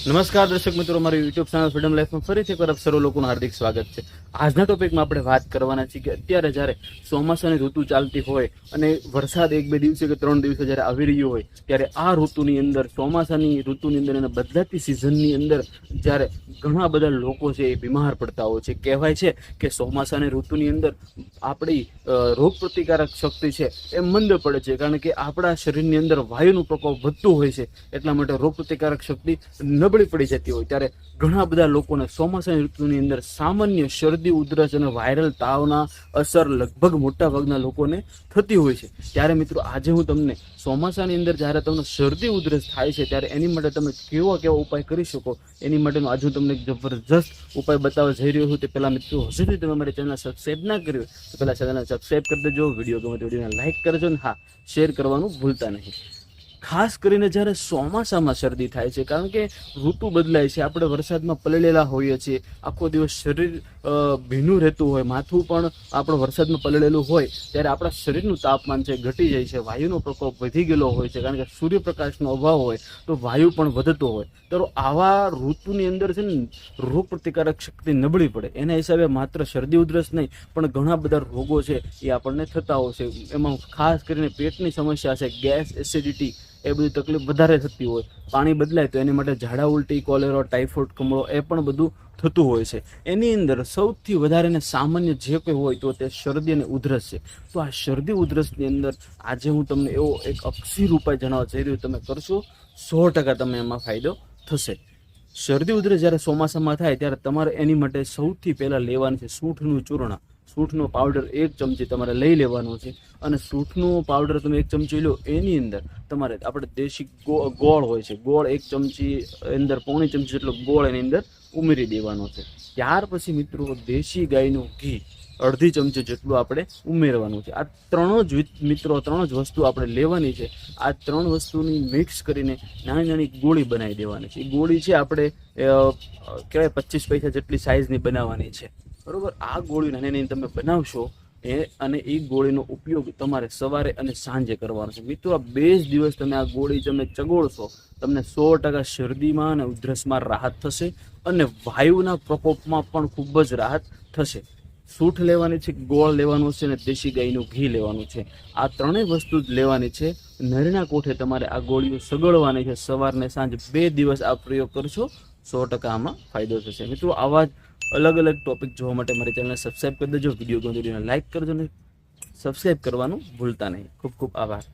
નમસ્કાર દર્શક મિત્રો, અમારી યુટ્યુબ ચેનલ ફ્રીડમ લાઈફમાં ફરીથી એકવાર આપ સર્વ લોકોનું હાર્દિક સ્વાગત છે। આજના ટોપિકમાં આપણે વાત કરવાના છીએ કે અત્યારે જ્યારે ચોમાસાની ઋતુ ચાલતી હોય અને વરસાદ 1-2 દિવસે કે 3 દિવસે જ્યારે આવી રહ્યો હોય ત્યારે આ ઋતુની અંદર, ચોમાસાની ઋતુની અંદર અને બદલાતી સિઝનની અંદર જ્યારે ઘણા બધા લોકો છે એ બીમાર પડતા હોય છે। કહેવાય છે કે ચોમાસાની ઋતુની અંદર આપણી રોગ પ્રતિકારક શક્તિ છે એ મંદ પડે છે, કારણ કે આપણા શરીરની અંદર વાયુનો પ્રકોપ વધતો હોય છે, એટલા માટે રોગ પ્રતિકારક શક્તિ નબળી પડી જતી હોય ત્યારે ઘણા બધા લોકોને ચોમાસાની ઋતુની અંદર સામાન્ય શરદી, ઉધરસ અને વાયરલ તાવના અસર લગભગ મોટા ભાગના લોકોને થતી હોય છે। ત્યારે મિત્રો, આજે હું તમને ચોમાસાની અંદર જ્યારે તમને શરદી ઉધરસ થાય છે ત્યારે એની માટે તમે કેવા ઉપાય કરી શકો એની માટેનો આજે હું તમને એક જબરજસ્ત ઉપાય બતાવવા જઈ રહ્યો છું। તે પહેલાં મિત્રો, હજુ સુધી તમે મારી ચેનલ સબસ્ક્રાઈબ ના કરી હોય તો પહેલાં ચેનલને સબસ્ક્રાઈબ કરી દેજો, વિડીયો ગમે તો વિડીયોને લાઇક કરજો ને હા, શેર કરવાનું ભૂલતા નહીં। ખાસ કરીને જ્યારે ચોમાસામાં શરદી થાય છે, કારણ કે ઋતુ બદલાય છે, આપણે વરસાદમાં પલળેલા હોઈએ છીએ, આખો દિવસ શરીર ભીનું રહેતું હોય, માથું પણ આપણો વરસાદમાં પલળેલું હોય ત્યારે આપણા શરીરનું તાપમાન છે ઘટી જાય છે, વાયુનો પ્રકોપ વધી ગયેલો હોય છે, કારણ કે સૂર્યપ્રકાશનો અભાવ હોય તો વાયુ પણ વધતો હોય। તો આવા ઋતુની અંદર છે ને રોગ પ્રતિકારક શક્તિ નબળી પડે, એના હિસાબે માત્ર શરદી ઉધરસ નહીં પણ ઘણા બધા રોગો છે એ આપણને થતા હોય છે। એમાં ખાસ કરીને પેટની સમસ્યા છે, ગેસ, એસિડિટી, એ બધી તકલીફ વધારે થતી હોય, પાણી બદલાય તો એની માટે ઝાડા ઉલટી, કોલેરા, ટાઇફોઇડ, કમળો એ પણ બધું થતું હોય છે। એની અંદર સૌથી વધારે ને સામાન્ય જે કોઈ હોય તો તે શરદી અને ઉધરસ છે। તો આ શરદી ઉધરસની અંદર આજે હું તમને એવો એક અક્ષીર ઉપાય જણાવવા જઈ રહ્યો, તમે કરશો 100% તમને એમાં ફાયદો થશે। શરદી ઉધરસ જ્યારે ચોમાસામાં થાય ત્યારે તમારે એની માટે સૌથી પહેલાં લેવાનું છે સૂંઠનું ચૂર્ણ। સૂંઠનો પાવડર 1 ચમચી તમારે લઈ લેવાનો છે, અને સૂંઠનો પાવડર તમે 1 ચમચી લો, એની અંદર તમારે આપણે દેશી ગોળ હોય છે, ગોળ 1 ચમચી અંદર પૌણી ચમચી જેટલો ગોળ એની અંદર ઉમેરી દેવાનો છે। ત્યાર પછી મિત્રો, દેશી ગાયનું ઘી 1/2 ચમચી જેટલું આપણે ઉમેરવાનું છે। આ ત્રણ જ વસ્તુ આપણે લેવાની છે। આ 3 વસ્તુની મિક્સ કરીને નાની નાની ગોળી બનાવી દેવાની છે। એ ગોળી છે આપણે કહેવાય 25 પૈસા જેટલી સાઇઝની બનાવવાની છે, બરોબર। આ ગોળી નાની નાની તમે બનાવશો અને એ ગોળીનો ઉપયોગ તમારે સવારે અને સાંજે કરવાનો છે। મિત્રો, આ 2 જ દિવસ તમે આ ગોળી તમે ચગોળશો, તમને 100% શરદીમાં અને ઉધરસમાં રાહત થશે અને વાયુના પ્રકોપમાં પણ ખૂબ જ રાહત થશે। સૂંઠ લેવાની છે, ગોળ લેવાનું છે અને દેશી ગાયનું ઘી લેવાનું છે। આ ત્રણેય વસ્તુ જ લેવાની છે। નળીના કોઠે તમારે આ ગોળીઓ સગળવાની છે, સવારને સાંજ 2 દિવસ આ પ્રયોગ કરશો, 100% આમાં ફાયદો થશે। મિત્રો, આવા જ અલગ અલગ ટોપિક જોવા માટે મારી ચેનલને સબસ્ક્રાઈબ કરી દેજો, વિડીયો ગમે તો લાઇક કરજો ને સબસ્ક્રાઈબ કરવાનું ભૂલતા નહીં। ખૂબ ખૂબ આભાર।